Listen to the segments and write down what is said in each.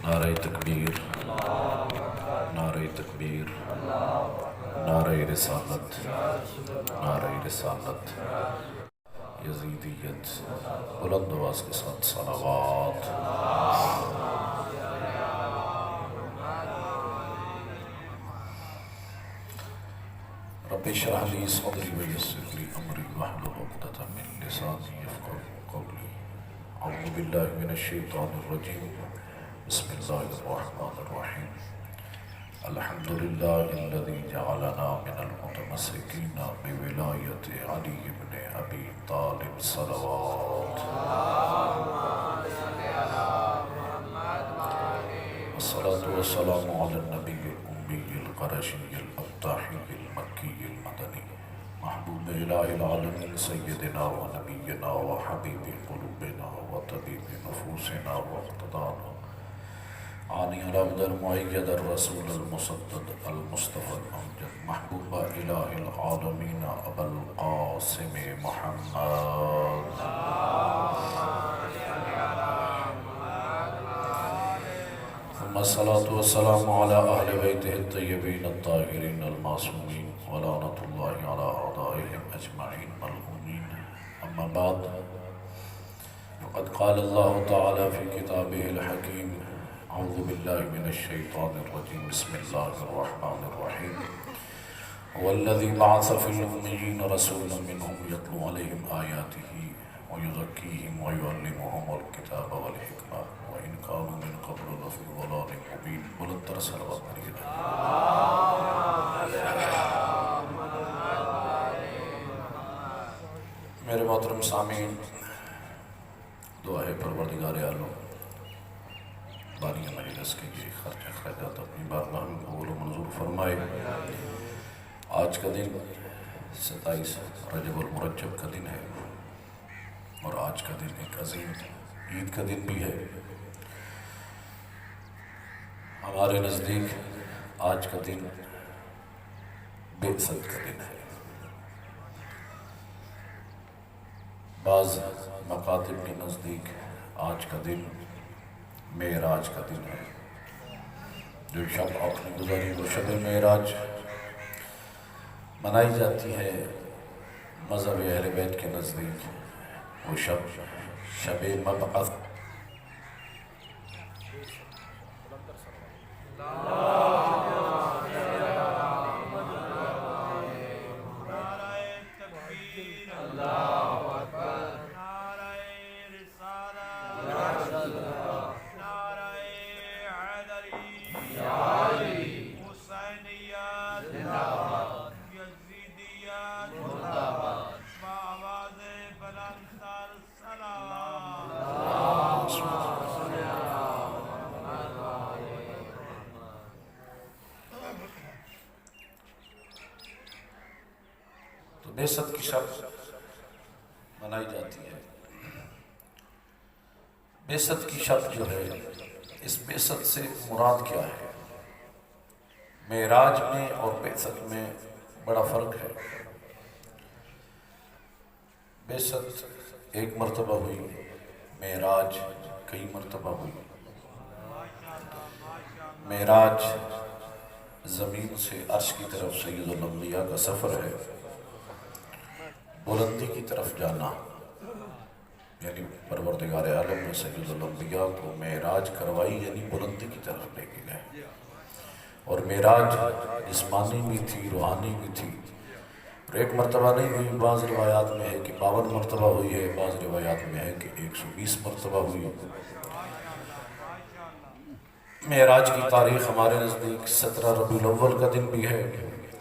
نعرہ تکبیر، نعرہ تکبیر، نعرہ رسالت، نعرہ رسالت، یزیدیت، بلند آواز کے ساتھ صلوات۔ رب اشرح لی صدری ویسر لی امری واحلل عقدۃ من لسانی یفقهوا قولی۔ اعوذ باللہ من الشیطان الرجیم، بسم اللہ الرحمن الرحیم۔ الحمد للہ الذی جعلنا من المتمسکین بولایت علی بن ابی طالب صلوات۔ والصلاة والسلام علی النبی الأمی القرشی الابطاحی المکی المدنی محبوب الہ العالمین سیدنا و نبینا و حبیب قلوبنا و طبیب نفوسنا و اقتدانا عانی العبد المؤید الرسول المصدد المصطفى الامجد محبوب الہ العالمین ابا القاسم محمد۔ ثم الصلاة والسلام على أهل بيته الطيبين الطاهرين المعصومين ولعنة الله على أعدائهم أجمعين ملعونين، أما بعد، فقد قال الله تعالى في كتابه الحكيم: أعوذ بالله من الشيطان الرجيم، بسم الله الرحمن الرحيم. هو الذي بعث في الأميين رسولا منهم يتلو عليهم آياته ويزكيهم ويعلمهم الكتاب والحكمة وإن كانوا من قبل لفي ضلال مبين۔ بلندتر صلوات پڑھیے۔ میرے محترم سامعین، دعا ہے پروردگار عالم بانی مجلس کے یہ خرچ اخراجات اپنی بارگاہ میں قبول و منظور فرمائے۔ آج کا دن 27 رجب المرجب کا دن ہے اور آج کا دن ایک عظیم عید کا دن بھی ہے۔ ہمارے نزدیک آج کا دن بعثت کا دن ہے۔ بعض مکاتب کے نزدیک آج کا دن معراج کا دن ہے۔ جو شب آپ نے گزاری وہ شب معراج منائی جاتی ہے مذہب اہل بیت کے نزدیک۔ وہ شب مبعث بعثت کی شب منائی جاتی ہے۔ بعثت کی شب جو ہے، اس بعثت سے مراد کیا ہے؟ معراج میں اور بعثت میں بڑا فرق ہے۔ بعثت ایک مرتبہ ہوئی، معراج کئی مرتبہ ہوئی۔ معراج زمین سے عرش کی طرف سید الانبیاء کا سفر ہے۔ بلندی کی طرف جانا، یعنی پروردگار عالم نے سید الانبیاء کو معراج کروائی، یعنی بلندی کی طرف لے کے گئے۔ اور معراج جسمانی بھی تھی، روحانی بھی تھی۔ اور ایک مرتبہ نہیں ہوئی، بعض روایات میں ہے کہ 52 مرتبہ ہوئی ہے، بعض روایات میں ہے کہ 120 مرتبہ ہوئی۔ معراج کی تاریخ ہمارے نزدیک 17 ربیع الاول کا دن بھی ہے،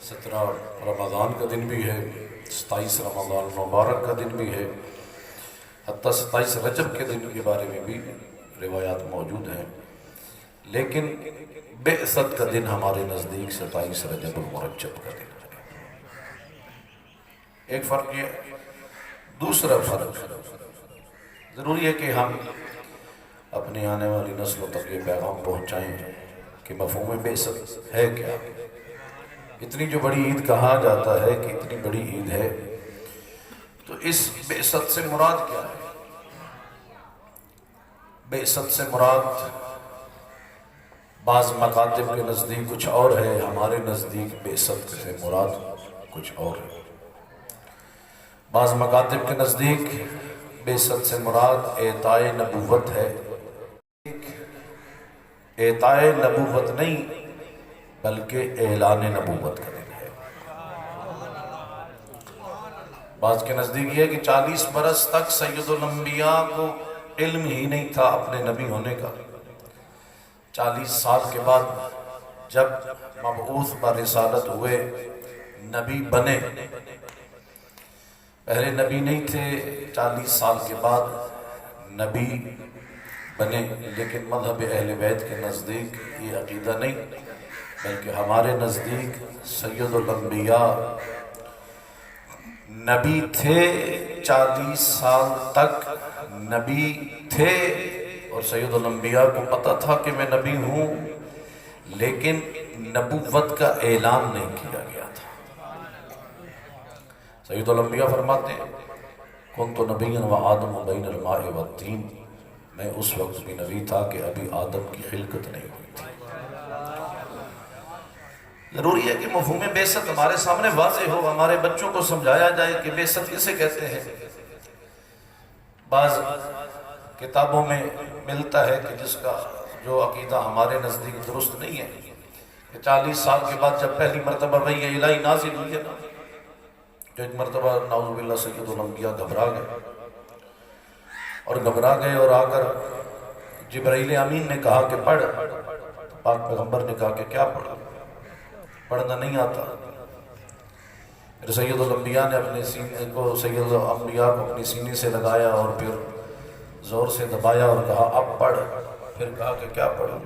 17 رمضان کا دن بھی ہے، 27 رمضان مبارک کا دن بھی ہے، حتیٰ 27 رجب کے دن کے بارے میں بھی روایات موجود ہیں۔ لیکن بعثت کا دن ہمارے نزدیک 27 رجب المرجب کا دن ہے۔ ایک فرق یہ، دوسرا فرق ضروری ہے کہ ہم اپنی آنے والی نسلوں تک یہ پیغام پہنچائیں کہ مفہوم بعثت ہے کیا۔ اتنی جو بڑی عید کہا جاتا ہے کہ اتنی بڑی عید ہے، تو اس بعثت سے مراد کیا ہے؟ بعثت سے مراد بعض مکاتب کے نزدیک کچھ اور ہے، ہمارے نزدیک بعثت سے مراد کچھ اور ہے۔ بعض مکاتب کے نزدیک بعثت سے مراد اعطاء نبوت ہے، اعطاء نبوت نہیں بلکہ اعلان نبوت کا دن ہے۔ بعض کے نزدیک یہ کہ 40 برس تک سید الانبیاء کو علم ہی نہیں تھا اپنے نبی ہونے کا۔ 40 سال کے بعد جب مبعوث برسالت ہوئے، نبی بنے، پہلے نبی نہیں تھے، 40 سال کے بعد نبی بنے۔ لیکن مذہب اہل بیت کے نزدیک یہ عقیدہ نہیں، بلکہ ہمارے نزدیک سید الانبیاء نبی تھے، 40 سال تک نبی تھے، اور سید الانبیاء کو پتہ تھا کہ میں نبی ہوں، لیکن نبوت کا اعلان نہیں کیا گیا تھا۔ سید الانبیاء فرماتے ہیں کنت نبیا وآدم بین الماء والطین، میں اس وقت بھی نبی تھا کہ ابھی آدم کی خلقت نہیں ہوئی تھی۔ ضروری ہے کہ مفہوم بعثت ہمارے سامنے واضح ہو، ہمارے بچوں کو سمجھایا جائے کہ بعثت کسے کہتے ہیں۔ بعض کتابوں میں ملتا ہے کہ جس کا جو عقیدہ ہمارے نزدیک درست نہیں ہے کہ 40 سال کے بعد جب پہلی مرتبہ وحی الہی نازل ہوئی ہے نا، جو ایک مرتبہ نعوذ باللہ سید الانبیاء گھبرا گئے اور آ کر جبرائیل امین نے کہا کہ پڑھ، پاک پیغمبر نے کہا کہ کیا پڑھا، پڑھنا نہیں آتا۔ پھر سید الانبیاء نے اپنے سینے کو، سید الانبیاء کو اپنی سینے سے لگایا اور پھر زور سے دبایا اور کہا اب پڑھ۔ پھر کہا کہ کیا پڑھوں،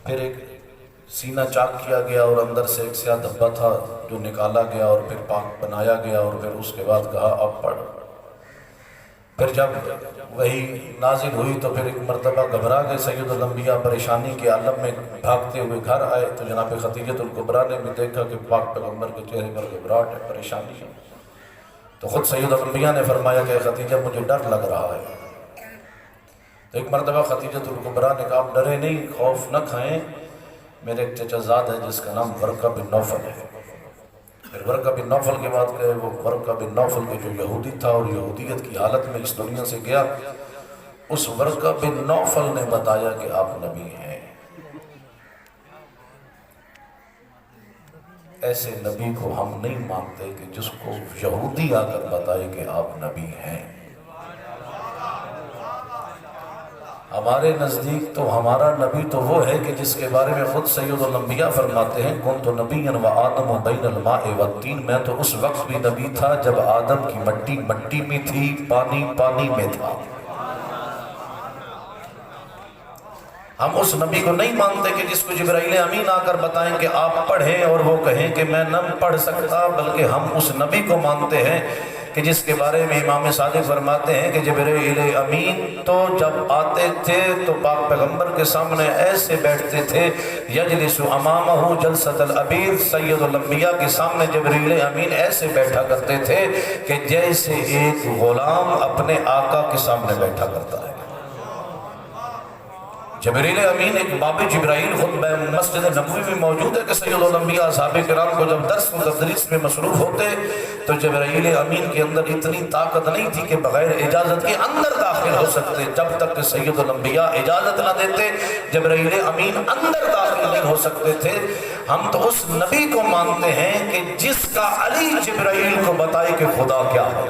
پھر ایک سینہ چاک کیا گیا اور اندر سے ایک سیاہ دھبا تھا جو نکالا گیا اور پھر پاک بنایا گیا، اور پھر اس کے بعد کہا اب پڑھ۔ پھر جب وہی نازل ہوئی تو پھر ایک مرتبہ گھبرا گئے سید الانبیاء، پریشانی کے عالم میں بھاگتے ہوئے گھر آئے تو جناب خدیجہ الکبریٰ نے بھی دیکھا کہ پاک پیغمبر کے چہرے پر گھبراہٹ ہے، پریشانی ہے، تو خود سید الانبیاء نے فرمایا کہ خدیجہ مجھے ڈر لگ رہا ہے۔ تو ایک مرتبہ خدیجہ الکبریٰ نے کہا آپ ڈرے نہیں، خوف نہ کھائیں، میرے ایک چچا زاد ہے جس کا نام ورقہ بن نوفل ہے۔ پھر ورقہ بن نوفل کے بعد گئے، وہ ورقہ بن نوفل کے جو یہودی تھا اور یہودیت کی حالت میں اس دنیا سے گیا، اس ورقہ بن نوفل نے بتایا کہ آپ نبی ہیں۔ ایسے نبی کو ہم نہیں مانتے کہ جس کو یہودی آ کر بتائے کہ آپ نبی ہیں۔ ہمارے نزدیک تو ہمارا نبی تو وہ ہے کہ جس کے بارے میں خود سید الانبیاء فرماتے ہیں کنت نبیا وآدم بین الماء والطین، میں تو اس وقت بھی نبی تھا جب آدم کی مٹی مٹی میں تھی، پانی پانی میں تھا۔ ہم اس نبی کو نہیں مانتے کہ جس کو جبرائیل امین آ کر بتائیں کہ آپ پڑھیں اور وہ کہیں کہ میں نہ پڑھ سکتا، بلکہ ہم اس نبی کو مانتے ہیں کہ جس کے بارے میں امام صادق فرماتے ہیں کہ جبرائیل امین تو جب آتے تھے تو پاک پیغمبر کے سامنے ایسے بیٹھتے تھے، یجلس امامہ جلسۃ العبید، سید الانبیاء کے سامنے جبرائیل امین ایسے بیٹھا کرتے تھے کہ جیسے ایک غلام اپنے آقا کے سامنے بیٹھا کرتا ہے۔ جبرائیل امین ایک باب جبرائیل خود مسجد نبوی میں موجود ہے کہ سید الانبیاء صحابہ کرام کو جب درس و تدریس میں مصروف ہوتے تو جبرائیل امین کے اندر اتنی طاقت نہیں تھی کہ بغیر اجازت کے اندر داخل ہو سکتے، جب تک کہ سید الانبیاء اجازت نہ دیتے جبرائیل امین اندر داخل نہیں ہو سکتے تھے۔ ہم تو اس نبی کو مانتے ہیں کہ جس کا علی جبرائیل کو بتائے کہ خدا کیا ہے۔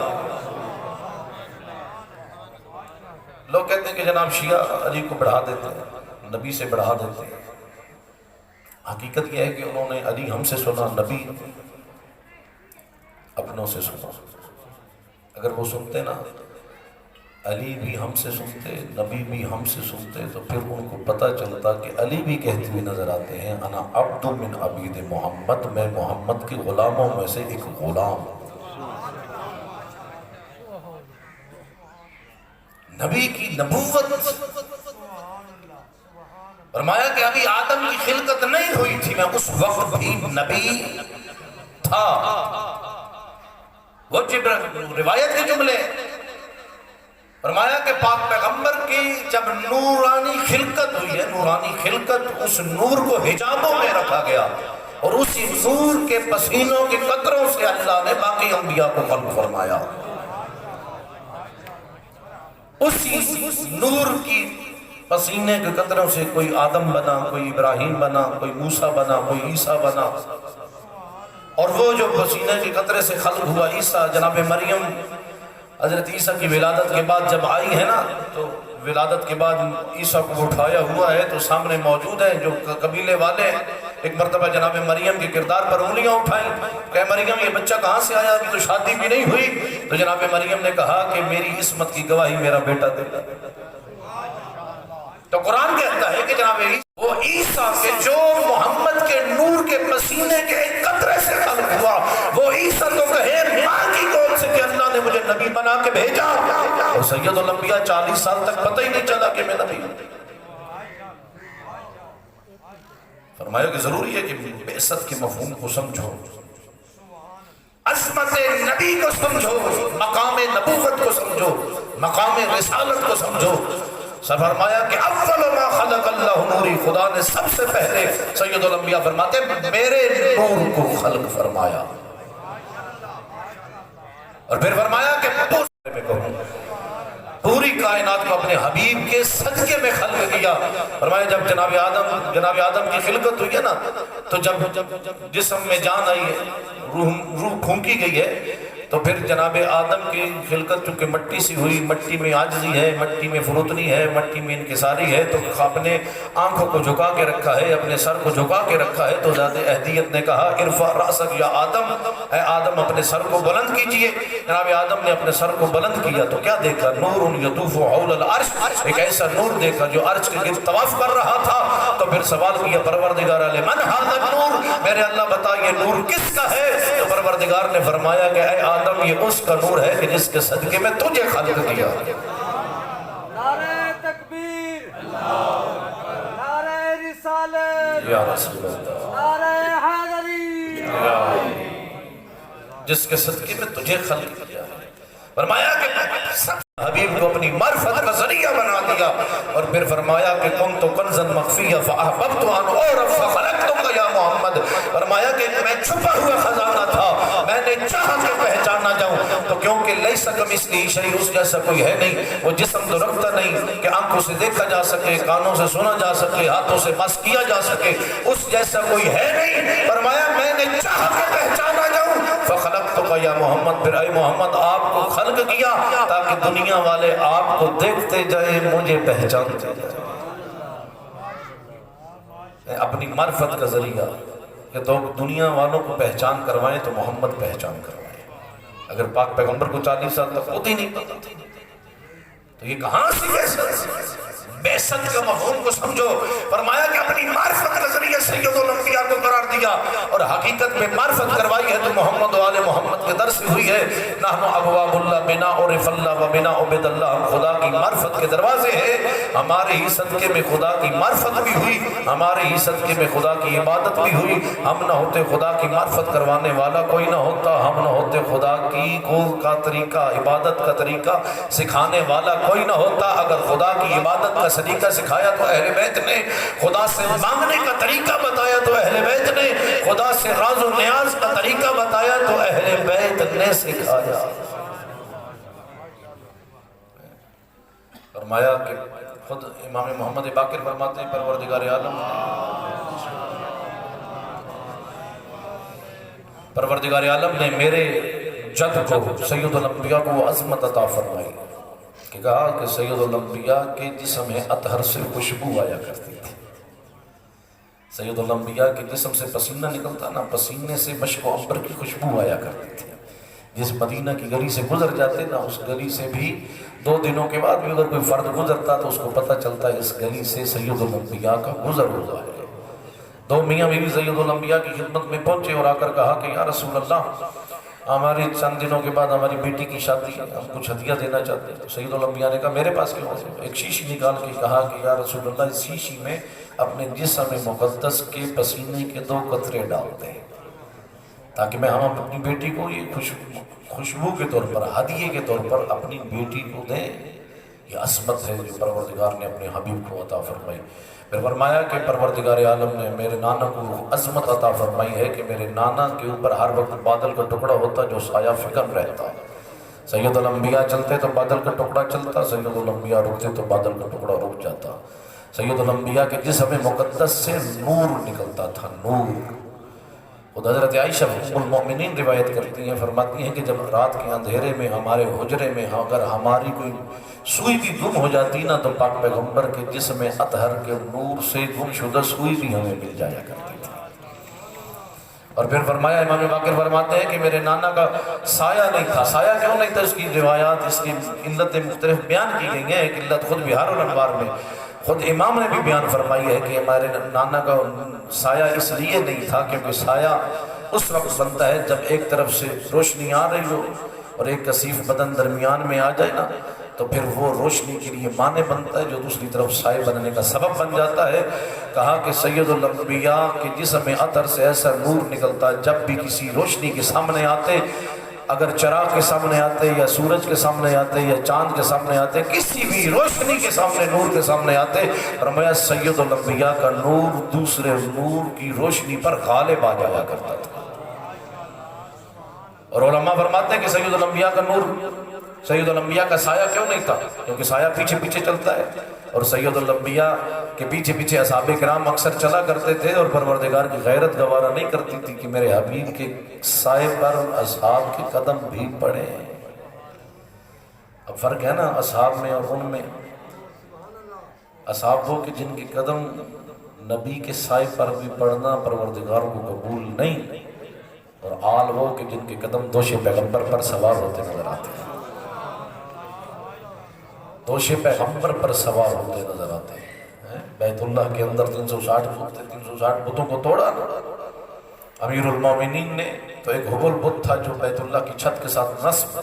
لوگ کہتے ہیں کہ جناب شیعہ علی کو بڑھا دیتے ہیں، نبی سے بڑھا دیتے ہیں۔ حقیقت یہ ہے کہ انہوں نے علی ہم سے سنا، نبی اپنوں سے سنا۔ اگر وہ سنتے نا، علی بھی ہم سے سنتے، نبی بھی ہم سے سنتے، تو پھر ان کو پتہ چلتا کہ علی بھی کہتے ہوئے نظر آتے ہیں انا عبد من عبید محمد، میں محمد کے غلاموں میں سے ایک غلام ہوں۔ نبی کی نبوت، فرمایا کہ ابھی آدم کی خلقت نہیں ہوئی تھی، میں اس وقت بھی نبی تھا۔ وہ روایت کے جملے فرمایا کہ پاک پیغمبر کی جب نورانی خلقت ہوئی ہے، نورانی خلقت، اس نور کو حجابوں میں رکھا گیا اور اسی نور کے پسینوں کے قطروں سے اللہ نے باقی انبیاء کو خلق فرمایا۔ اسی نور کی پسینے کے قطروں سے کوئی آدم بنا، کوئی ابراہیم بنا، کوئی موسیٰ بنا، کوئی عیسیٰ بنا، اور وہ جو پسینے کے قطرے سے خلق ہوا عیسیٰ، جناب مریم حضرت عیسیٰ کی ولادت کے بعد جب آئی ہے نا، تو ولادت کے بعد عیسیٰ کو اٹھایا ہوا ہے تو سامنے موجود ہیں جو قبیلے والے ہیں۔ ایک مرتبہ جناب مریم کے کردار پر انگلیاں اٹھائیں کہ مریم یہ بچہ کہاں سے آیا، ابھی تو شادی بھی نہیں ہوئی؟ تو جناب مریم نے کہا کہ میری عصمت کی گواہی میرا بیٹا دے گا۔ تو قرآن کہتا ہے کہ جناب وہ عیسیٰ کے جو محمد کے نور کے پسینے کے ایک قطرے سے خلق ہوا، وہ عیسیٰ تو کہے ماں کی گود سے کہ اللہ نے مجھے نبی بنا کے بھیجا، اور سید الانبیاء 40 سال تک پتہ ہی نہیں چلا کہ میں نبی ہوں۔ فرمایا کہ ضروری ہے کہ بعثت کے مفہوم کو سمجھو، عظمت نبی کو سمجھو، مقام نبوت کو سمجھو، مقام رسالت کو سمجھو۔ فرمایا کہ اول ما خلق اللہ نوری، خدا نے سب سے پہلے سید الانبیاء فرماتے میرے نور کو خلق فرمایا، اور پھر فرمایا کہ پوری کائنات کو اپنے حبیب کے صدقے میں خلق کیا۔ فرمایا جب جناب آدم کی خلقت ہوئی ہے نا، تو جب جسم میں جان آئی ہے، روح پھونکی گئی ہے، تو پھر جناب آدم کی خلقت چونکہ مٹی سے ہوئی، مٹی میں عاجزی ہے، مٹی میں فروتنی ہے، مٹی میں انکساری ہے، تو اپنے آنکھوں کو جھکا کے رکھا ہے، اپنے سر کو جھکا کے رکھا ہے۔ تو ذات اہدیت نے کہا ارفع رأسک یا آدم، اے آدم اپنے سر کو بلند کیجئے۔ جناب آدم نے اپنے سر کو بلند کیا تو کیا دیکھا؟ نور یطوف حول العرش، ایک ایسا نور دیکھا جو عرش کے گرد طواف کر رہا تھا۔ تو پھر سوال کیا پروردگار لمن ھذا النور، میرے اللہ بتا یہ نور کس کا ہے؟ تو پروردگار نے فرمایا کہ اے آدم یہ اس کا نور ہے کہ جس کے صدقے میں تجھے خلق کیا۔ نعرہ تکبیر، نعرہ رسالت، یا رسول اللہ، نعرہ حیدری، جس کے صدقے میں تجھے خلق کیا۔ فرمایا کہ سب حبیب کو اپنی معرفت کا ذریعہ بنا دیا، اور پھر فرمایا کہ کنت کنزا مخفیا فاحببت ان اعرف فخلقتک یا محمد۔ فرمایا کہ میں چھپا ہوا خزانہ تھا، میں نے چاہا کہ پہچانا جاؤں، تو کیونکہ لیس کمثلہ شیء، اس جیسا کوئی ہے نہیں، وہ جسم تو رکھتا نہیں کہ آنکھوں سے دیکھا جا سکے، کانوں سے سنا جا سکے، ہاتھوں سے مس کیا جا سکے، اس جیسا کوئی ہے نہیں۔ فرمایا میں نے چاہا کہ پہچانا جاؤں، فخلقتک یا محمد، پھر اے محمد آپ کو خلق کیا تاکہ دنیا والے آپ کو دیکھتے جائیں، مجھے پہچانتے جائیں۔ اپنی معرفت کا ذریعہ کہ تو دنیا والوں کو پہچان کروائیں تو محمد پہچان کروائیں۔ اگر پاک پیغمبر کو 40 سال تک خود ہی نہیں پتا تو یہ کہاں سے بعثت کا مفہوم کو سمجھو۔ فرمایا کہ اپنی معرفت کا ذریعہ سید الانبیاء کو قرار دیا، اور حقیقت میں معرفت کروائی ہے تو محمد و آل محمد کے در سے ہوئی ہے۔ نحن ابواب اللہ بنا عرف اللہ و بنا عبد اللہ، ہم خدا کی معرفت کے دروازے ہیں، ہمارے ہی صدقے میں خدا کی معرفت بھی ہوئی، ہمارے ہی صدقے میں خدا کی عبادت بھی ہوئی۔ ہم نہ ہوتے خدا کی معرفت کروانے والا کوئی نہ ہوتا، ہم نہ ہوتے خدا کی کا طریقہ، عبادت کا طریقہ سکھانے والا کوئی نہ ہوتا۔ اگر خدا کی عبادت کا طریقہ سکھایا تو اہل بیت نے، خدا سے مانگنے کا طریقہ بتایا تو اہل بیت نے، خدا سے راز و نیاز کا طریقہ بتایا تو اہل بیت نے سکھایا۔ فرمایا کہ خود امام محمد باقر فرماتے ہیں پروردگار عالم نے میرے جد کو سید الانبیاء کو عظمت عطا فرمائی کہ کہا کہ سید الانبیاء کے جسم اطہر سے خوشبو آیا کرتی تھی۔ سید الانبیاء کے جسم سے پسینہ نکلتا نا، پسینے سے مشک و عنبر کی خوشبو آیا کرتی تھی۔ جس مدینہ کی گلی سے گزر جاتے نا، اس گلی سے بھی 2 دنوں کے بعد بھی اگر کوئی فرد گزرتا تو اس کو پتہ چلتا ہے اس گلی سے سید الانبیاء کا گزر ہوا ہے۔ 2 میاں بیوی سید الانبیاء کی خدمت میں پہنچے اور آ کر کہا کہ یا رسول اللہ، ہماری چند دنوں کے بعد ہماری بیٹی کی شادی ہے، ہم کچھ ہدیہ دینا چاہتے ہیں۔ تو سید الانبیاء نے کہا میرے پاس کیوں ہے؟ ایک شیشی نکال کے کہا کہ یا رسول اللہ، اس شیشی میں اپنے جسم مقدس کے پسینے کے 2 قطرے ڈالتے ہیں تاکہ میں ہم اپنی بیٹی کو یہ خوشبو کے طور پر، ہدیے کے طور پر اپنی بیٹی کو دیں۔ یہ عظمت ہے جو پروردگار نے اپنے حبیب کو عطا فرمائی۔ پھر فرمایا کہ پروردگار عالم نے میرے نانا کو عظمت عطا فرمائی ہے کہ میرے نانا کے اوپر ہر وقت بادل کا ٹکڑا ہوتا جو سایہ فکن رہتا۔ سید الانبیاء چلتے تو بادل کا ٹکڑا چلتا، سید الانبیاء رکتے تو بادل کا ٹکڑا رک جاتا۔ سید الانبیاء کے جسم مقدس سے نور نکلتا تھا، نور۔ خود حضرت عائشہ ام المؤمنین روایت کرتی ہیں، فرماتی ہیں کہ جب رات کے اندھیرے میں ہمارے حجرے میں اگر ہماری کوئی سوئی بھی گم ہو جاتی نا تو پاک پیغمبر کے جسم اطہر کے نور سے گم شدہ سوئی بھی ہمیں مل جایا کرتی تھی۔ اور پھر فرمایا، امام باقر فرماتے ہیں کہ میرے نانا کا سایہ نہیں تھا۔ سایہ کیوں نہیں تھا؟ اس کی روایات، اس کی علتیں مختلف بیان کی گئی ہیں۔ ایک علت خود بہار الانوار میں خود امام نے بھی بیان فرمائی ہے کہ ہمارے نانا کا سایہ اس لیے نہیں تھا کیونکہ سایہ اس وقت بنتا ہے جب ایک طرف سے روشنی آ رہی ہو اور ایک کثیف بدن درمیان میں آ جائے نا تو پھر وہ روشنی کے لیے مانع بنتا ہے جو دوسری طرف سائے بننے کا سبب بن جاتا ہے۔ کہا کہ سید الانبیاء کے جسم اطہر سے ایسا نور نکلتا جب بھی کسی روشنی کے سامنے آتے، اگر چراغ کے سامنے آتے یا سورج کے سامنے آتے یا چاند کے سامنے آتے، کسی بھی روشنی کے سامنے، نور کے سامنے آتے، فرمایا سید الانبیاء کا نور دوسرے نور کی روشنی پر غالب آ جایا کرتا تھا۔ اور علماء فرماتے ہیں کہ سید الانبیاء کا نور، سید الانبیاء کا سایہ کیوں نہیں تھا؟ کیونکہ سایہ پیچھے پیچھے چلتا ہے اور سید الانبیاء کے پیچھے پیچھے اصحاب کرام اکثر چلا کرتے تھے اور پروردگار کی غیرت گوارا نہیں کرتی تھی کہ میرے حبیب کے سائے پر اصحاب کے قدم بھی پڑے۔ اب فرق ہے نا اصحاب میں اور ان میں۔ اصحاب وہ کہ جن کے قدم نبی کے سائے پر بھی پڑنا پروردگار کو قبول نہیں، اور آل وہ کہ جن کے قدم دوش پیغمبر پر سوار ہوتے نظر آتے ہیں، دوش پیغمبر پر سوار ہوتے نظر آتے ہیں۔ بیت اللہ کے اندر 360 بت تھے، 360 بتوں کو توڑا۔ امیر المومنین نے تو ایک حبل بت تھا جو بیت اللہ کی چھت کے ساتھ نصب،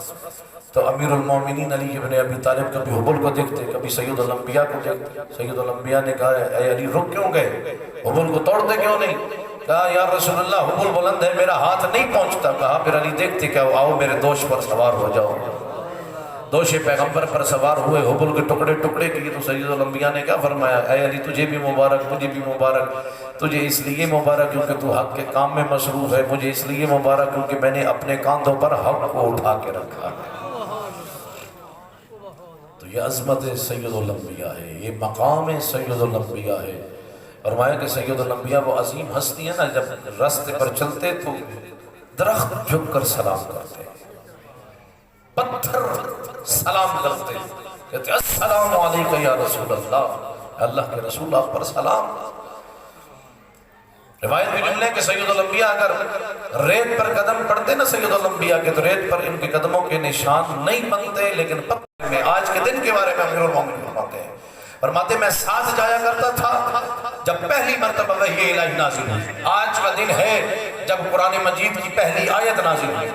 تو امیر المومنین علی ابن ابی طالب کبھی حبل کو دیکھتے، کبھی سید الانبیاء کو دیکھتے۔ سید الانبیاء نے کہا اے علی رک کیوں گئے، حبل کو توڑتے کیوں نہیں؟ کہا یا رسول اللہ حبل بلند ہے، میرا ہاتھ نہیں پہنچتا۔ کہا پھر علی دیکھتے کیا، آؤ میرے دوش پر سوار ہو جاؤ۔ دوش پیغمبر پر سوار ہوئے، حبل کے ٹکڑے ٹکڑے کیے تو سید الانبیاء نے کیا فرمایا، اے علی تجھے بھی مبارک، مجھے بھی مبارک۔ تجھے اس لیے مبارک کیونکہ تو حق کے کام میں مصروف ہے، مجھے اس لیے مبارک کیونکہ میں نے اپنے کاندھوں پر حق کو اٹھا کے رکھا۔ تو یہ عظمت سید الانبیاء ہے، یہ مقام سید الانبیاء ہے۔ فرمایا کہ سید الانبیاء وہ عظیم ہستی ہے نا، جب راستے پر چلتے تو درخت جھک کر سلام کرتے، پتھر سلام کرتے، کہتے السلام علیکم یا رسول اللہ، اللہ کے رسول آپ پر سلام۔ روایت میں جملے کہ سید الانبیاء اگر ریت پر قدم پڑتے نا سید الانبیاء کے، تو ریت پر ان کے قدموں کے نشان نہیں بنتے، لیکن پتھر میں آج کے دن کے بارے میں امیر المومنین فرماتے ہیں، فرماتے میں ساتھ جایا کرتا تھا جب پہلی مرتبہ وحی الہی نازل ہوئی۔ آج کا دن ہے جب قرآن مجید کی پہلی آیت نازل ہوئی۔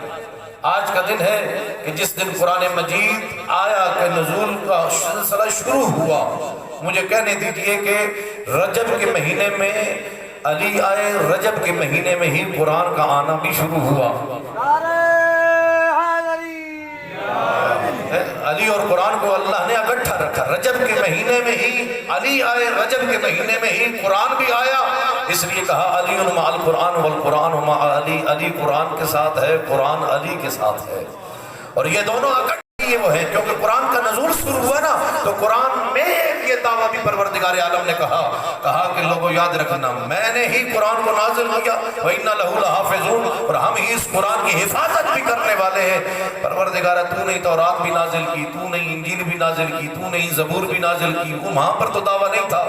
آج کا دن ہے کہ جس دن قرآن مجید آیا کہ نزول کا سلسلہ شروع ہوا۔ مجھے کہنے دیجئے کہ رجب کے مہینے میں علی آئے، رجب کے مہینے میں ہی قرآن کا آنا بھی شروع ہوا۔ علی اور قرآن کو اللہ نے اکٹھا رکھا، رجب کے مہینے میں ہی علی آئے، رجب کے مہینے میں ہی قرآن بھی آیا۔ اس لیے کہا علی مع القرآن والقرآن مع علی، علی قرآن کے ساتھ ہے، قرآن علی کے ساتھ ہے، اور یہ دونوں اکٹھے وہ ہیں کیونکہ قرآن کا نزول شروع ہوا نا، تو قرآن میں یہ دعویٰ بھی پروردگار عالم نے کہا کہ لوگوں یاد رکھنا میں نے ہی قرآن کو نازل کیا، وَإِنَّ لَهُ لَحَافِظُونَ، اور ہم ہی اس قرآن کی حفاظت بھی کرنے والے ہیں۔ پروردگارہ تو نے تورات بھی نازل کی، تو نے انجیل بھی نازل کی، تو نے زبور بھی نازل کی، وہاں پر تو دعویٰ نہیں تھا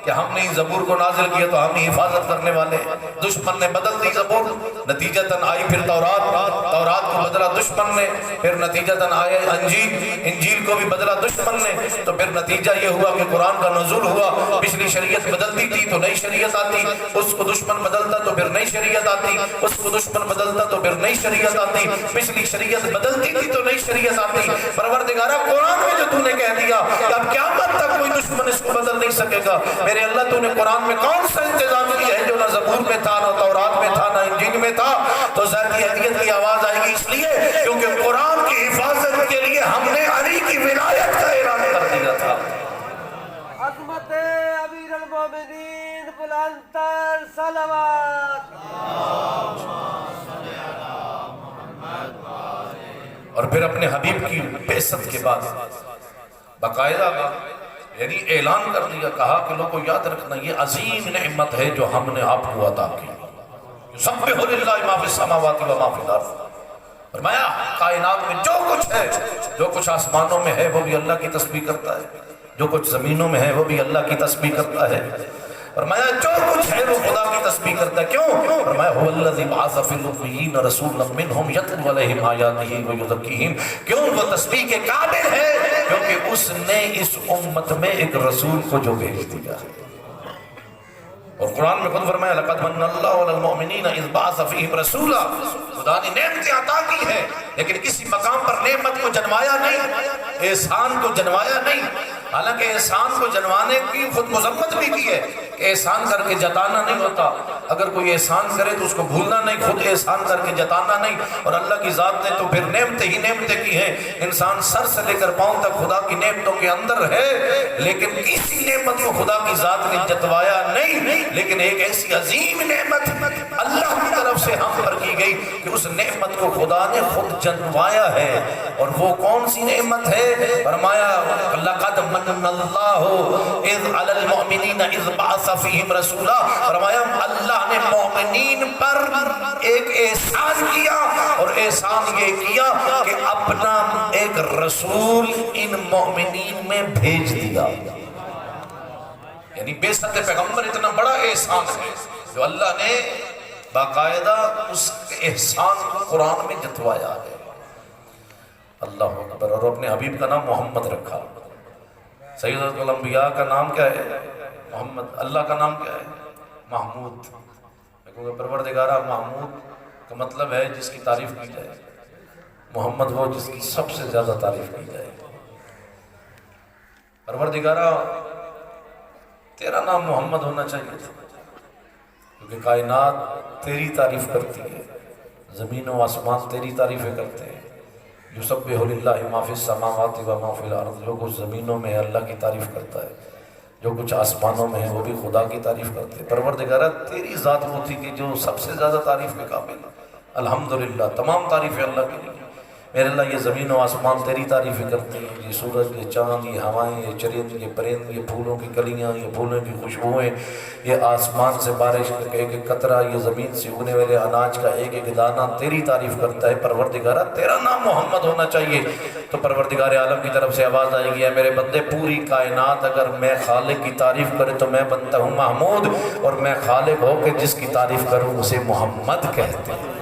کہ ہم نے زبور کو نازل کیا تو ہم ہی حفاظت کرنے والے ہیں۔ دشمن نے بدل دی زبور، نتیجتاً آئی پھر تورات کو بدلا دشمن نے، پھر نتیجتاً آئے انجیل کو بھی بدلا دشمن نے، تو پھر نتیجہ یہ ہوا کہ قرآن کا نزول ہوا۔ پچھلی شریعت بدلتی تھی تو نئی شریعت آتی، اس کو دشمن بدلتا تو پھر نئی شریعت آتی، اس کو دشمن بدلتا تو پھر نئی شریعت آتی، پچھلی شریعت بدلتی تھی تو نئی شریعت آتی۔ پروردگارہ قرآن میں جو تو نے کہہ دیا کہ اب قیامت تک کوئی دشمن اس کو بدل نہیں سکے گا، میرے اللہ تو نے قرآن میں کون سا انتظام کیا ہے جو نہ زبور میں تھا، نہ تورات میں تھا، نہ انجیل میں تھا؟ تو ذاتی ہدیت کی آواز آئے گی اس لیے کیونکہ قرآن کی حفاظت کے لیے ہم نے علی کی ولایت کا اعلان کر دیا۔ تھا۔ عظمت امیر المومنین بلند تر صلوات۔ اور پھر اپنے حبیب کی بعثت کے بعد باقاعدہ یعنی اعلان کر دیا، کہا کہ لوگوں یاد رکھنا یہ عظیم نعمت ہے جو ہم نے آپ کو عطا کی، یسبح للہ ما فی السماوات و ما فی الارض۔ فرمایا کائنات میں جو کچھ ہے، جو کچھ آسمانوں میں ہے وہ بھی اللہ کی تسبیح کرتا ہے، جو کچھ زمینوں میں ہے وہ بھی اللہ کی تسبیح کرتا ہے۔ فرمایا جو کچھ ہے وہ خدا کی تسبیح کرتا ہے۔ کیوں؟ فرمایا هو الذی بعث فی الامیین رسولا منہم یتلو علیہم آیاتہ ویزکیہم۔ کیوں وہ تسبیح کے قابل ہے؟ کیونکہ اس نے اس امت میں ایک رسول کو جو بھیج دیا۔ اور قرآن میں خود فرمایا لقد من اللہ علی المؤمنین اذ بعث فیہم رسولا۔ خدا نے نعمتیں عطا کی ہیں لیکن کسی مقام پر نعمت کو جنوایا نہیں، احسان کو جنوایا نہیں۔ حالانکہ احسان کو جنوانے کی خود مذمت بھی کی ہے کہ احسان کر کے جتانا نہیں ہوتا، اگر کوئی احسان کرے تو اس کو بھولنا نہیں، خود احسان کر کے جتانا نہیں۔ اور اللہ کی ذات نے تو پھر نعمتیں ہی نعمتیں کی ہیں، انسان سر سے لے کر پاؤں تک خدا کی نعمتوں کے اندر ہے، لیکن کسی نعمت کو خدا کی ذات نے جتوایا نہیں، لیکن ایک ایسی عظیم نعمت اللہ کی طرف سے ہم پر کی گئی کہ اس نعمت کو خدا نے خود جتوایا ہے۔ اور وہ کون سی نعمت ہے؟ فرمایا لقد من اللہ اذ علی المؤمنین اذ بعث فیہم رسولا۔ فرمایا اللہ نے مومنین پر ایک احسان کیا، اور احسان یہ کیا کہ اپنا ایک رسول ان مومنین میں بھیج دیا۔ یعنی بعثت پیغمبر اتنا بڑا احسان ہے جو اللہ نے باقاعدہ اس احسان کو قرآن میں جتوایا ہے۔ اللہ اکبر۔ اور اپنے حبیب کا نام محمد رکھا۔ سید الانبیاء کا نام کیا ہے؟ محمد۔ اللہ کا نام کیا ہے؟ محمود۔ کیونکہ پروردگارہ محمود کا مطلب ہے جس کی تعریف کی جائے، محمد وہ جس کی سب سے زیادہ تعریف کی جائے۔ پروردگارہ تیرا نام محمد ہونا چاہیے تھا، کیونکہ کائنات تیری تعریف کرتی ہے، زمین و آسمان تیری تعریفیں کرتے ہیں۔ یسبح للہ ما فی السماوات و ما فی الارض۔ جو کچھ زمینوں میں ہے اللہ کی تعریف کرتا ہے، جو کچھ آسمانوں میں ہے وہ بھی خدا کی تعریف کرتے ہیں۔ پروردگارہ تیری ذات وہ تھی کہ جو سب سے زیادہ تعریف کے قابل ہے۔ الحمدللہ، تمام تعریفیں اللہ کے لیے۔ میرے اللہ یہ زمین و آسمان تیری تعریفیں کرتے ہیں، یہ سورج، یہ چاند، یہ ہوائیں، یہ چرند، یہ پرند، یہ پھولوں کی کلیاں، یہ پھولوں کی خوشبوئیں، یہ آسمان سے بارش کا ایک ایک قطرہ، یہ زمین سے اگنے والے اناج کا ایک ایک دانہ تیری تعریف کرتا ہے۔ پروردگارہ تیرا نام محمد ہونا چاہیے۔ تو پروردگار عالم کی طرف سے آواز آئے گی، اے میرے بندے پوری کائنات اگر میں خالق کی تعریف کرے تو میں بنتا ہوں محمود، اور میں خالق ہو کے جس کی تعریف کروں اسے محمد کہتے ہیں۔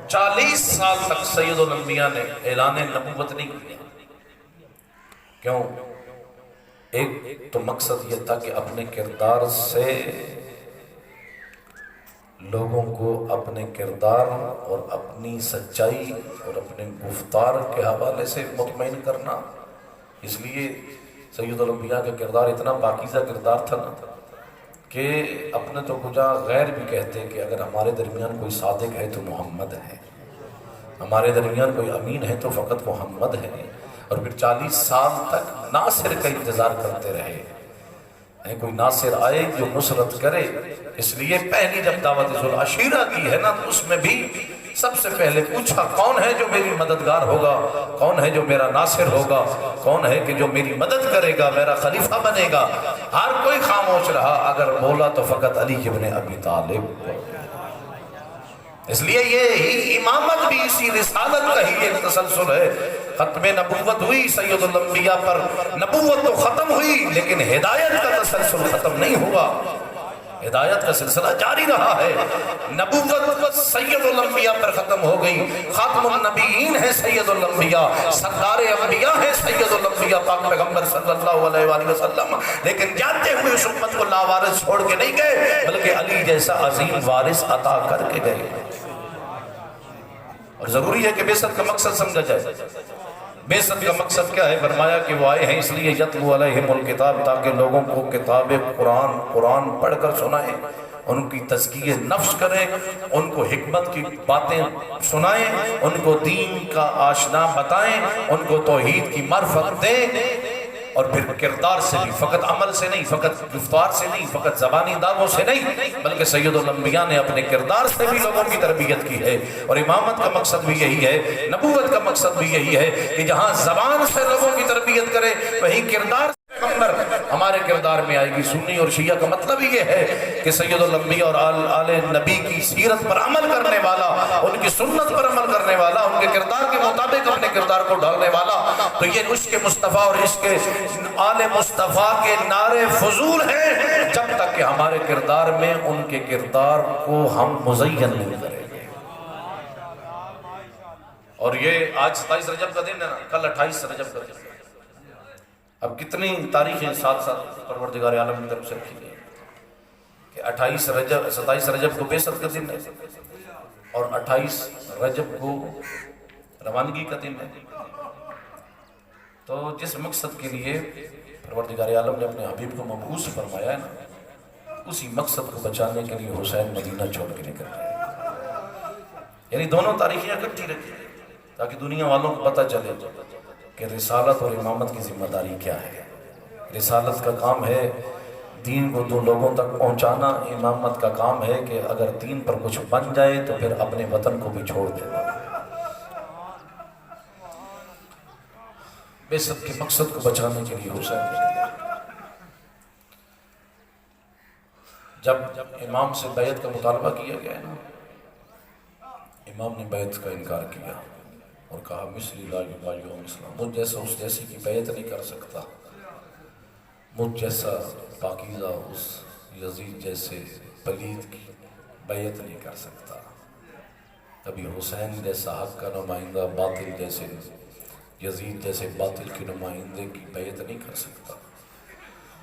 چالیس سال تک سید الانبیاء نے اعلان نبوت نہیں کیا۔ کیوں؟ ایک تو مقصد یہ تھا کہ اپنے کردار سے لوگوں کو اپنے کردار اور اپنی سچائی اور اپنے گفتار کے حوالے سے مطمئن کرنا۔ اس لیے سید الانبیاء کا کردار اتنا پاکیزہ کردار تھا نا کہ اپنے تو کجا غیر بھی کہتے کہ اگر ہمارے درمیان کوئی صادق ہے تو محمد ہے، ہمارے درمیان کوئی امین ہے تو فقط محمد ہے۔ اور پھر 40 سال تک ناصر کا انتظار کرتے رہے، کوئی ناصر آئے جو نصرت کرے۔ اس لیے پہلی جب دعوت ذو العشیرہ کی ہے نا تو اس میں بھی سب سے پہلے پوچھا کون ہے جو میری مددگار ہوگا، کون ہے جو میرا ناصر ہوگا، کون ہے کہ جو میری مدد کرے گا، میرا خلیفہ بنے گا۔ ہر کوئی خاموش رہا، اگر بولا تو فقط علی ابن ابی طالب۔ اس لیے یہ امامت بھی اسی رسالت کا ہی ایک تسلسل ہے۔ ختم نبوت ہوئی سید الانبیاء پر، نبوت تو ختم ہوئی لیکن ہدایت کا تسلسل ختم نہیں ہوا، ہدایت کا سلسلہ جاری رہا ہے۔ نبوت سید الانبیاء پر ختم ہو گئی، خاتم النبیین ہے سید الانبیاء، سردار انبیاء ہے سید الانبیاء پاک پیغمبر صلی اللہ علیہ وآلہ وسلم، لیکن جانتے ہوئے اس امت کو لاوارث چھوڑ کے نہیں گئے بلکہ علی جیسا عظیم وارث عطا کر کے گئے۔ اور ضروری ہے کہ بعثت کا مقصد سمجھا جائے۔ بعثت کا مقصد کیا ہے؟ فرمایا کہ وہ آئے ہیں اس لیے یتلو علیہم الکتاب، تاکہ لوگوں کو کتاب قرآن پڑھ کر سنائیں، ان کی تزکیہ نفس کریں، ان کو حکمت کی باتیں سنائیں، ان کو دین کا آشنا بتائیں، ان کو توحید کی معرفت دیں، اور پھر کردار سے بھی، فقط عمل سے نہیں، فقط گفتار سے نہیں، فقط زبانی دعووں سے نہیں، بلکہ سید الانبیاء نے اپنے کردار سے بھی لوگوں کی تربیت کی ہے۔ اور امامت کا مقصد بھی یہی ہے، نبوت کا مقصد بھی یہی ہے کہ جہاں زبان سے لوگوں کی تربیت کرے وہیں کردار سے پیغمبر ہمارے کردار میں آئے گی۔ سنی اور شیعہ کا مطلب ہی یہ ہے کہ سید الانبیاء اور آل نبی کی سیرت پر عمل کرنے والا، ان کی سنت پر عمل کرنے والا، ان کے کردار کے مطابق اپنے کردار کو ڈھالنے والا، تو یہ عشق مصطفیٰ اور عشق آل مصطفیٰ کے نعرے فضول ہیں جب تک کہ ہمارے کردار میں ان کے کردار کو ہم مزین نہیں کریں گے۔ اور یہ آج 27 رجب کا دن ہے نا، کل 28 رجب کا دن ہے۔ اب کتنی تاریخیں ساتھ ساتھ پروردگار عالم کی طرف سے رکھی گئی کہ 27 رجب کو بعثت کا دن ہے اور 28 رجب کو روانگی کا دن ہے۔ تو جس مقصد کے لیے پروردگار عالم نے اپنے حبیب کو مبعوث فرمایا ہے نا، اسی مقصد کو بچانے کے لیے حسین مدینہ چھوڑ کے نکل گئے۔ یعنی دونوں تاریخیں اکٹھی رکھی تاکہ دنیا والوں کو پتہ چلے کہ رسالت اور امامت کی ذمہ داری کیا ہے۔ رسالت کا کام ہے دین کو دو لوگوں تک پہنچانا، امامت کا کام ہے کہ اگر دین پر کچھ بن جائے تو پھر اپنے وطن کو بھی چھوڑ دینا۔ بعثت کے مقصد کو بچانے کے لیے حسین جب امام سے بیعت کا مطالبہ کیا گیا ہے نا، امام نے بیعت کا انکار کیا اور کہا مثلی لا یبایع مثلا، مجھ جیسا اس جیسی کی بیعت نہیں کر سکتا، مجھ جیسا پاکیزہ اس یزید جیسے پلید کی بیعت نہیں کر سکتا، کبھی حسین جیسا حق کا نمائندہ باطل جیسے یزید جیسے باطل کی نمائندے کی بیعت نہیں کر سکتا۔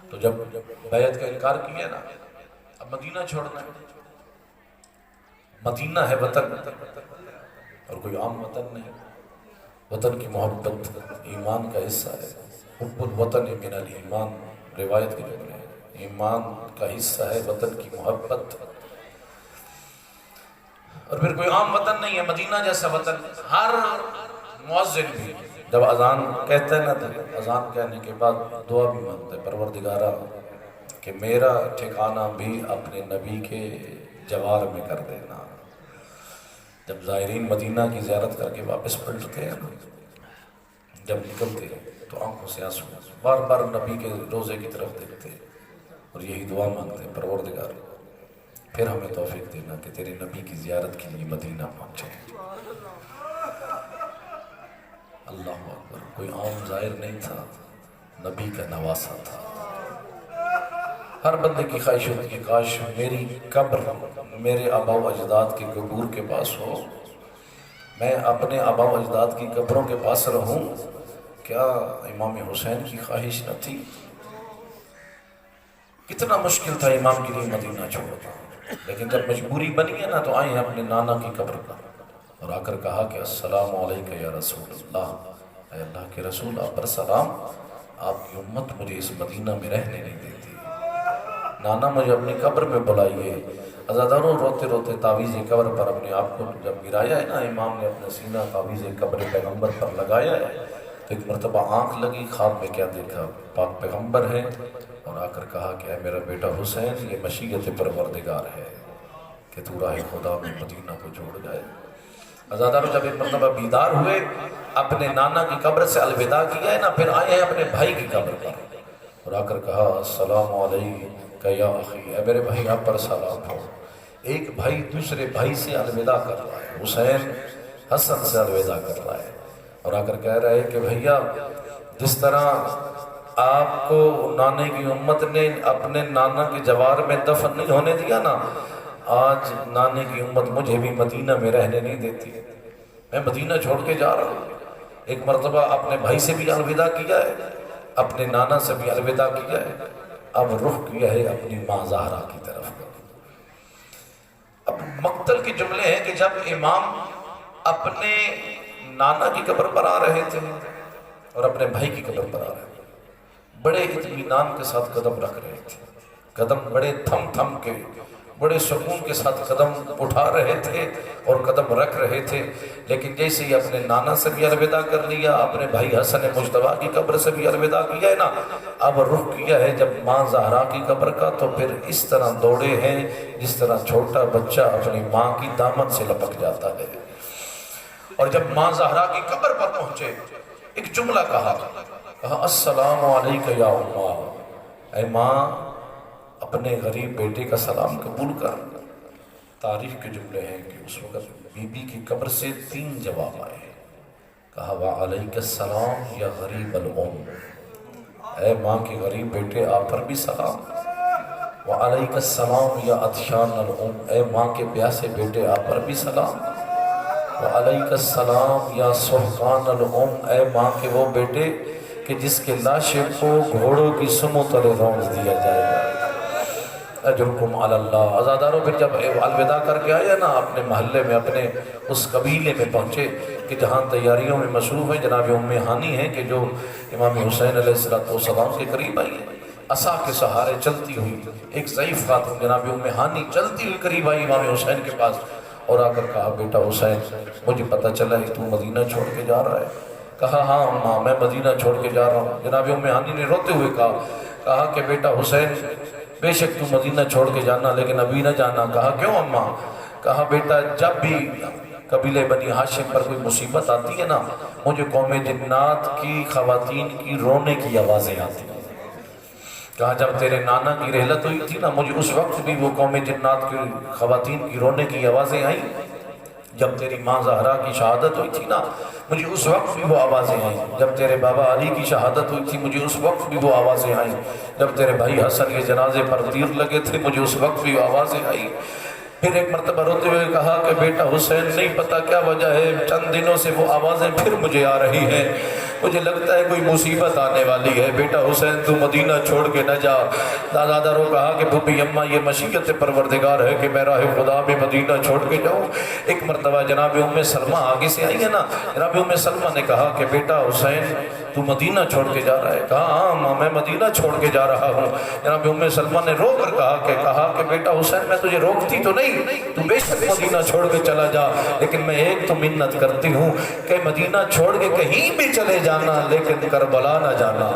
تو جب بیعت کا انکار کیا نا، اب مدینہ چھوڑنا ہے، مدینہ ہے وطن اور کوئی عام وطن نہیں۔ وطن کی محبت ایمان کا حصہ ہے، حب الوطن من الایمان روایت کے جملے ہیں، ایمان کا حصہ ہے وطن کی محبت، اور پھر کوئی عام وطن نہیں ہے، مدینہ جیسا وطن۔ ہر مؤذن بھی جب اذان کہتا ہے نا تو اذان کہنے کے بعد دعا بھی مانگتا ہے، پروردگارا کہ میرا ٹھکانہ بھی اپنے نبی کے جوار میں کر دینا۔ جب زائرین مدینہ کی زیارت کر کے واپس پلٹتے ہیں نا، جب نکلتے ہیں تو آنکھوں سے آنسو، بار بار نبی کے روزے کی طرف دیکھتے اور یہی دعا مانگتے ہیں، پروردگار پھر ہمیں توفیق دینا کہ تیرے نبی کی زیارت کے لیے مدینہ پہنچے۔ اللہ اکبر، کوئی عام زائر نہیں تھا، نبی کا نواسا تھا۔ ہر بندے کی خواہش ہوتی ہے کاش میری قبر میرے آبا و اجداد کے قبور کے پاس ہو، میں اپنے آبا و اجداد کی قبروں کے پاس رہوں۔ کیا امام حسین کی خواہش نہ تھی؟ کتنا مشکل تھا امام کے لیے مدینہ چھوڑنا، لیکن جب مجبوری بنی ہے نا تو آئے ہیں اپنے نانا کی قبر پر اور آ کر کہا کہ السلام علیکہ یا رسول اللہ، اے اللہ کے رسول آپ پر سلام، آپ کی امت مجھے اس مدینہ میں رہنے نہیں دیتی، نانا مجھے اپنی قبر میں بلائیے۔ عزاداروں روتے روتے تعویذ قبر پر اپنے آپ کو جب گرایا ہے نا، امام نے اپنا سینہ تعویذ قبر پیغمبر پر لگایا ہے تو ایک مرتبہ آنکھ لگی، خواب میں کیا دیکھا، پاک پیغمبر ہے اور آ کر کہا کہ اے میرا بیٹا حسین، یہ مشیت پروردگار ہے کہ تو راہ خدا میں مدینہ کو چھوڑ جائے۔ عزاداروں جب ایک مرتبہ بیدار ہوئے، اپنے نانا کی قبر سے الوداع کیا ہے نا، پھر آئے ہیں اپنے بھائی کی قبر پر اور آ کر کہا السلام علیکہ یا اخی، اے میرے بھائی آپ پر سلام ہو۔ ایک بھائی دوسرے بھائی سے الوداع کر رہا ہے، حسین حسن سے الوداع کر رہا ہے اور آ کر کہہ رہا ہے کہ بھیا جس طرح آپ کو نانے کی امت نے اپنے نانا کے جوار میں دفن نہیں ہونے دیا نا، آج نانے کی امت مجھے بھی مدینہ میں رہنے نہیں دیتی، میں مدینہ چھوڑ کے جا رہا ہوں۔ ایک مرتبہ اپنے بھائی سے بھی الوداع کیا ہے، اپنے نانا سے بھی الوداع کیا ہے، اب رخ کیا ہے اپنی ماں زہرا کی طرف۔ اب مقتل کے جملے ہیں کہ جب امام اپنے نانا کی قبر پر آ رہے تھے اور اپنے بھائی کی قبر پر آ رہے ہیں، بڑے اطمینان کے ساتھ قدم رکھ رہے تھے، قدم بڑے تھم تھم کے بڑے سکون کے ساتھ قدم اٹھا رہے تھے اور قدم رکھ رہے تھے، لیکن جیسے ہی اپنے نانا سے بھی الوداع کر لیا، اپنے بھائی حسن مجتبیٰ کی قبر سے بھی الوداع کیا ہے نا، اب رخ کیا ہے جب ماں زہرا کی قبر کا، تو پھر اس طرح دوڑے ہیں جس طرح چھوٹا بچہ اپنی ماں کی دامن سے لپک جاتا ہے۔ اور جب ماں زہرا کی قبر پر پہنچے ایک جملہ کہا السلام علیکم یا اماں، اے ماں اپنے غریب بیٹے کا سلام قبول کر۔ تاریخ کے جملے ہیں کہ اس وقت بی بی کی قبر سے 3 جواب آئے، کہا وعلیک السلام یا غریب الام، اے ماں کے غریب بیٹے آپ پر بھی سلام، وعلیک السلام یا عطشان الام، اے ماں کے پیاسے بیٹے آپ پر بھی سلام، وعلیک السلام یا سحقان الام، اے ماں کے وہ بیٹے کہ جس کے لاشے کو گھوڑوں کی سموں تلے رونج دیا جائے گا۔ اجرکم علی اللہ۔ عزاداروں پھر جب الوداع کر کے آئے نا اپنے محلے میں، اپنے اس قبیلے میں پہنچے کہ جہاں تیاریوں میں مصروف ہیں، جناب ام ہانی ہیں کہ جو امام حسین علیہ السلام کے قریب آئی ہیں، عصا کے سہارے چلتی ہوئی ایک ضعیف خاتون جناب ام ہانی چلتی ہوئی قریب آئی امام حسین کے پاس اور آ کر کہا بیٹا حسین مجھے پتہ چلا ہے تو مدینہ چھوڑ کے جا رہا ہے۔ کہا ہاں اماں میں مدینہ چھوڑ کے جا رہا ہوں۔ جناب ام ہانی نے روتے ہوئے کہا کہ بیٹا حسین بے شک تو مدینہ چھوڑ کے جانا لیکن ابھی نہ جانا۔ کہا کیوں اماں؟ کہا بیٹا جب بھی قبیلے بنی ہاشم پر کوئی مصیبت آتی ہے نا، مجھے قوم جنات کی خواتین کی رونے کی آوازیں آتی ہیں۔ کہا جب تیرے نانا کی رحلت ہوئی تھی نا، مجھے اس وقت بھی وہ قوم جنات کی خواتین کی رونے کی آوازیں آئیں۔ جب تیری ماں زہرا کی شہادت ہوئی تھی نا، مجھے اس وقت بھی وہ آوازیں آئیں۔ جب تیرے بابا علی کی شہادت ہوئی تھی مجھے اس وقت بھی وہ آوازیں آئیں۔ جب تیرے بھائی حسن کے جنازے پر تیر لگے تھے مجھے اس وقت بھی وہ آوازیں آئیں۔ پھر ایک مرتبہ روتے ہوئے کہا کہ بیٹا حسین نہیں پتا کیا وجہ ہے، چند دنوں سے وہ آوازیں پھر مجھے آ رہی ہیں، مجھے لگتا ہے کوئی مصیبت آنے والی ہے، بیٹا حسین تو مدینہ چھوڑ کے نہ جا۔ دادا رو کہا کہ پھوپھی اماں یہ مشیت پروردگار ہے کہ میں راہ خدا میں مدینہ چھوڑ کے جاؤں۔ ایک مرتبہ جناب ام سلمہ آگے سے آئی ہے نا، جناب ام سلمہ نے کہا کہ بیٹا حسین تو مدینہ چھوڑ کے جا رہا ہے؟ کہا ہاں ماں میں مدینہ چھوڑ کے جا رہا ہوں۔ جناب ام سلمہ نے رو کر کہا کہ بیٹا حسین میں تجھے روکتی تو نہیں، تو بے شک مدینہ چھوڑ کے چلا جا، لیکن میں ایک تو منت کرتی ہوں کہ مدینہ چھوڑ کے کہیں بھی چلے جانا لیکن کربلا نہ جانا۔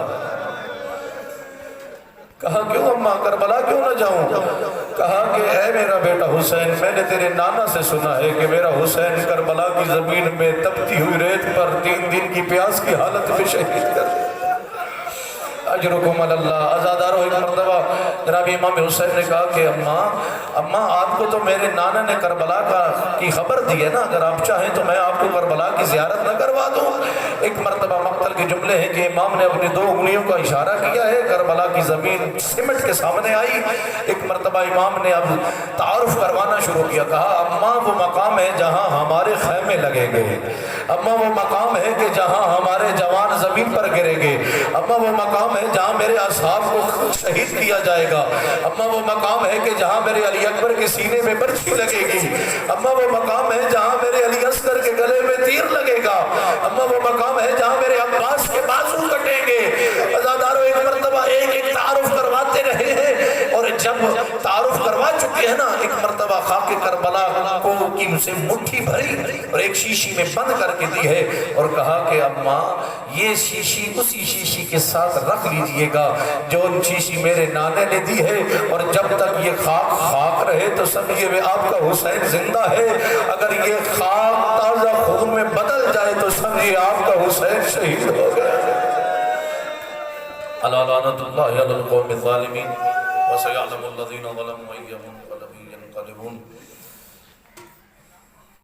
کہا کیوں اماں کربلا کیوں نہ جاؤں؟ کہا کہ اے میرا بیٹا حسین میں نے تیرے نانا سے سنا ہے کہ میرا حسین کربلا کی زمین میں تپتی ہوئی ریت پر 3 دن کی پیاس کی حالت میں شہید کر اجرکم علی اللہ۔ عزادارو ایک مرتبہ جناب امام حسین نے کہا کہ اماں آپ کو تو میرے نانا نے کربلا کی خبر دی ہے نا، اگر آپ چاہیں تو میں آپ کو کربلا کی زیارت نہ کروا دوں۔ ایک مرتبہ مقتل کے جملے ہیں کہ امام نے اپنی 2 انگلیوں کا اشارہ کیا ہے، کربلا کی زمین سمٹ کے سامنے آئی۔ ایک مرتبہ امام نے اب تعارف کروانا شروع کیا، کہا اماں وہ مقام ہے جہاں ہمارے خیمے لگیں گے، اماں وہ مقام ہے کہ جہاں ہمارے جوان زمین پر گریں گے، اماں وہ مقام ہے جہاں میرے اصحاب کو شہید کیا جائے گا، اماں وہ مقام ہے کہ جہاں میرے علی اکبر کے سینے میں برچھی لگے گی، اماں وہ مقام ہے جہاں میرے علی اصغر کے گلے میں تیر لگے گا، اماں وہ مقام ہے جہاں میرے عباس کے بازو کٹیں گے۔ عزادارو ایک مرتبہ ایک تعارف کرواتے رہے ہیں، اور جب تعارف کروا چکے ہیں نا، ایک مرتبہ خاک کربلا کو کی سے مٹھی بھری اور ایک شیشی میں بند کر کے دی ہے اور کہا کہ اماں یہ شیشی اسی شیشی کے ساتھ رکھ لیجئے گا جو شیشی میرے نانے نے دی ہے، اور جب تک یہ خاک رہے تو سمجھئے میں آپ کا حسین زندہ ہے، اگر یہ خاک تازہ خون میں بدل جائے تو سمجھئے آپ کا حسین شہید ہو گیا۔ الا لعنت اللہ علی القوم الظالمین وسيعلم الذين ظلموا أي منقلب ينقلبون۔